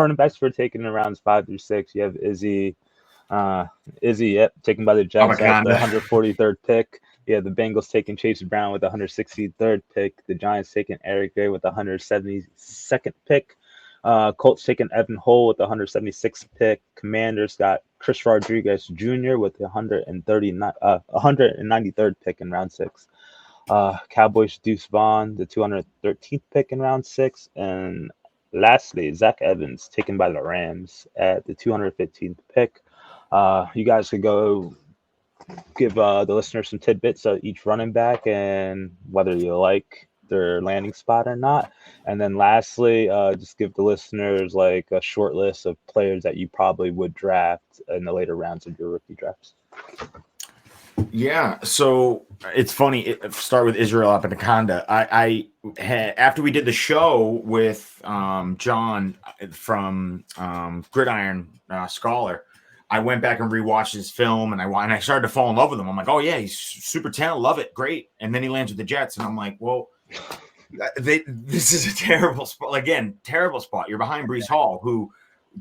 running backs for taking in rounds 5 through 6. You have Izzy, yep, taken by the Jets at the Abakanda. 143rd pick. Yeah, the Bengals taking Chase Brown with the 163rd pick. The Giants taking Eric Gray with the 172nd pick. Colts taking Evan Hull with the 176th pick. Commanders got Chris Rodriguez Jr. with the 193rd pick in round 6. Cowboys Deuce Vaughn, the 213th pick in round 6. And lastly, Zach Evans taken by the Rams at the 215th pick. You guys could go give the listeners some tidbits of each running back and whether you like their landing spot or not. And then lastly, just give the listeners like a short list of players that you probably would draft in the later rounds of your rookie drafts. Yeah, so it's funny. Start with Israel Abanikanda. I had, after we did the show with John from Gridiron Scholar, I went back and rewatched his film, and I started to fall in love with him. I'm like, oh yeah, he's super talented, love it, great. And then he lands with the Jets, and I'm like, well, this is a terrible spot. Again, terrible spot. You're behind Breece Hall, who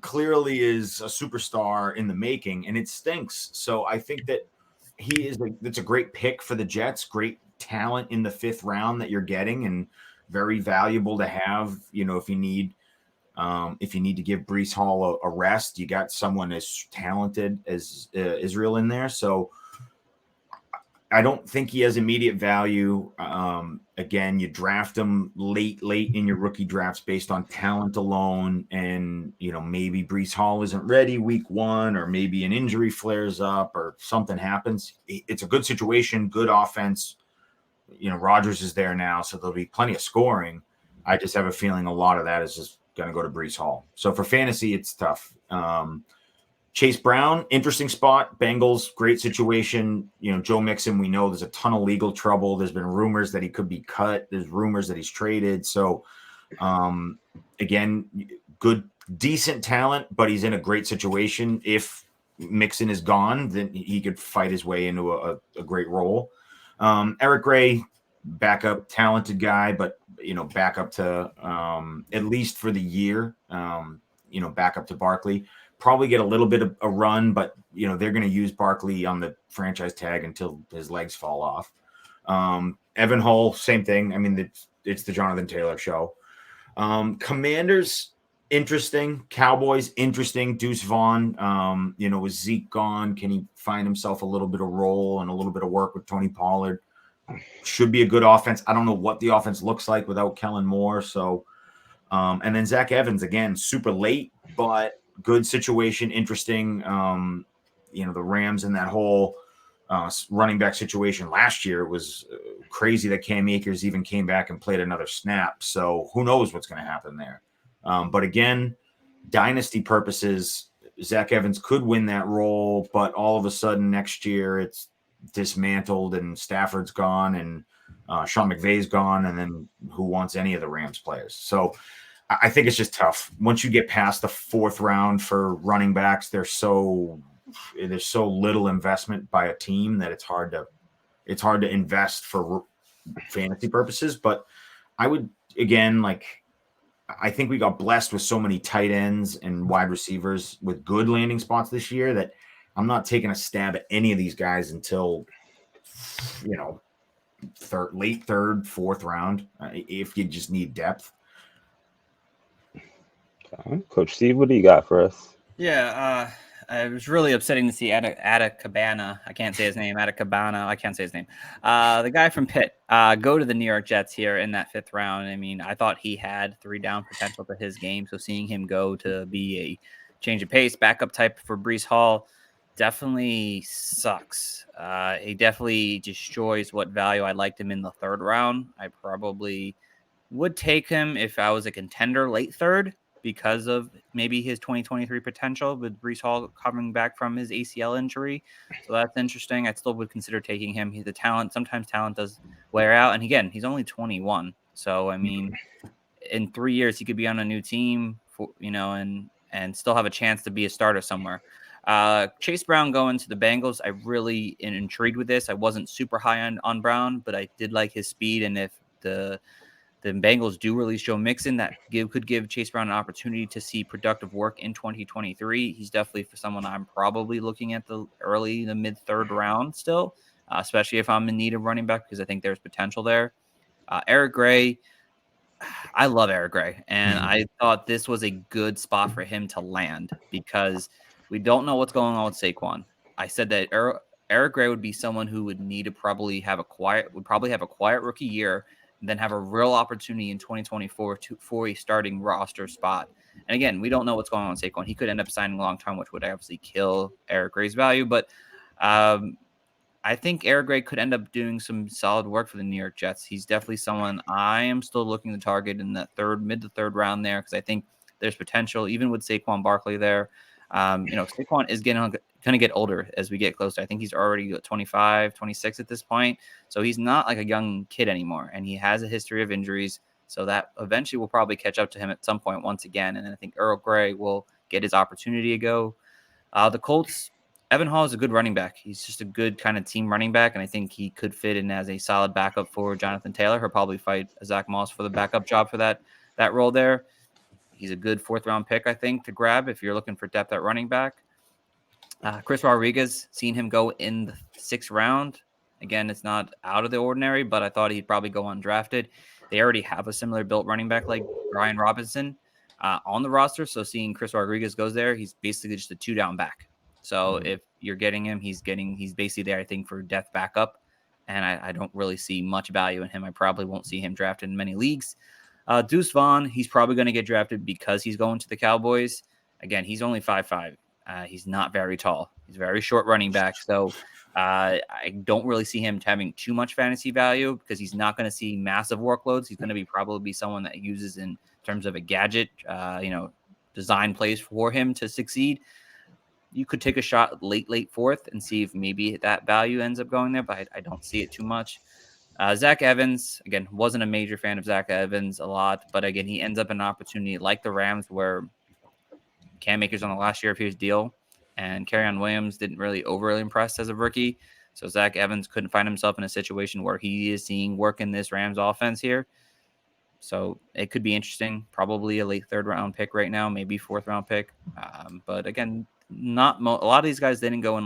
clearly is a superstar in the making, and it stinks. So I think that it's a great pick for the Jets, great talent in the 5th round that you're getting, and very valuable to have, if you need to give Breece Hall a rest, you got someone as talented as Israel in there. So I don't think he has immediate value. Again, you draft him late in your rookie drafts based on talent alone. And, maybe Breece Hall isn't ready week 1, or maybe an injury flares up or something happens. It's a good situation, good offense. Rodgers is there now, so there'll be plenty of scoring. I just have a feeling a lot of that is just going to go to Breece Hall. So for fantasy, it's tough. Chase Brown, interesting spot. Bengals, great situation. Joe Mixon, we know there's a ton of legal trouble. There's been rumors that he could be cut. There's rumors that he's traded. So, again, good, decent talent, but he's in a great situation. If Mixon is gone, then he could fight his way into a great role. Eric Gray, backup, talented guy, but, backup to at least for the year, backup to Barkley. Probably get a little bit of a run, but they're going to use Barkley on the franchise tag until his legs fall off. Evan Hull, same thing. I mean, it's the Jonathan Taylor show. Commanders, interesting. Cowboys, interesting. Deuce Vaughn, with Zeke gone, can he find himself a little bit of role and a little bit of work with Tony Pollard? Should be a good offense. I don't know what the offense looks like without Kellen Moore. So, and then Zach Evans, again, super late, but good situation, interesting. The Rams in that whole running back situation last year, it was crazy that Cam Akers even came back and played another snap. So who knows what's going to happen there. But again, dynasty purposes, Zach Evans could win that role, but all of a sudden next year it's dismantled and Stafford's gone and Sean McVay's gone. And then who wants any of the Rams players? So I think it's just tough. Once you get past the 4th round for running backs, there's so little investment by a team that it's hard to invest for fantasy purposes. But I would, again, I think we got blessed with so many tight ends and wide receivers with good landing spots this year that I'm not taking a stab at any of these guys until, late 3rd, 4th round, if you just need depth. Coach Steve, what do you got for us? Yeah, it was really upsetting to see Adekabana. I can't say his name. Adekabana. I can't say his name. The guy from Pitt go to the New York Jets here in that 5th round. I mean, I thought he had 3-down potential to his game. So seeing him go to be a change of pace, backup type for Breece Hall definitely sucks. He definitely destroys what value I liked him in the 3rd round. I probably would take him if I was a contender late 3rd. Because of maybe his 2023 potential with Breece Hall coming back from his ACL injury. So that's interesting. I still would consider taking him. He's a talent. Sometimes talent does wear out. And again, he's only 21. So, I mean, in 3 years, he could be on a new team, and still have a chance to be a starter somewhere. Chase Brown going to the Bengals. I really am intrigued with this. I wasn't super high on Brown, but I did like his speed. And if the The Bengals do release Joe Mixon that could give Chase Brown an opportunity to see productive work in 2023. He's definitely for someone I'm probably looking at the mid third round still, especially if I'm in need of running back because I think there's potential there. Eric Gray, I love Eric Gray, and I thought this was a good spot for him to land because we don't know what's going on with Saquon. I said that Eric Gray would be someone who would need to probably have a quiet rookie year and then have a real opportunity in 2024 for a starting roster spot. And again, we don't know what's going on with Saquon. He could end up signing long term, which would obviously kill Eric Gray's value. But I think Eric Gray could end up doing some solid work for the New York Jets. He's definitely someone I am still looking to target in that mid to third round there because I think there's potential, even with Saquon Barkley there. Saquon is going to get older as we get closer. I think he's already 25, 26 at this point. So he's not like a young kid anymore. And he has a history of injuries. So that eventually will probably catch up to him at some point once again. And then I think Earl Gray will get his opportunity to go. The Colts, Evan Hall is a good running back. He's just a good kind of team running back. And I think he could fit in as a solid backup for Jonathan Taylor. He'll probably fight Zach Moss for the backup job for that role there. He's a good fourth round pick, I think, to grab if you're looking for depth at running back. Chris Rodriguez, seen him go in the 6th round. Again, it's not out of the ordinary, but I thought he'd probably go undrafted. They already have a similar built running back like Brian Robinson on the roster. So seeing Chris Rodriguez goes there, he's basically just a 2-down back. So if you're getting him, he's basically there, I think, for depth backup. And I don't really see much value in him. I probably won't see him drafted in many leagues. Deuce Vaughn, he's probably going to get drafted because he's going to the Cowboys. Again, he's only 5'5". He's not very tall. He's a very short running back. So I don't really see him having too much fantasy value because he's not going to see massive workloads. He's going to probably be someone that uses in terms of a gadget, design plays for him to succeed. You could take a shot late fourth and see if maybe that value ends up going there, but I don't see it too much. Zach Evans, again, wasn't a major fan of Zach Evans a lot, but again, he ends up an opportunity like the Rams where Cam Akers on the last year of his deal and Kerryon Williams didn't really overly impress as a rookie. So Zach Evans couldn't find himself in a situation where he is seeing work in this Rams offense here. So it could be interesting. Probably a late 3rd round pick right now, maybe 4th round pick. But again, a lot of these guys didn't go in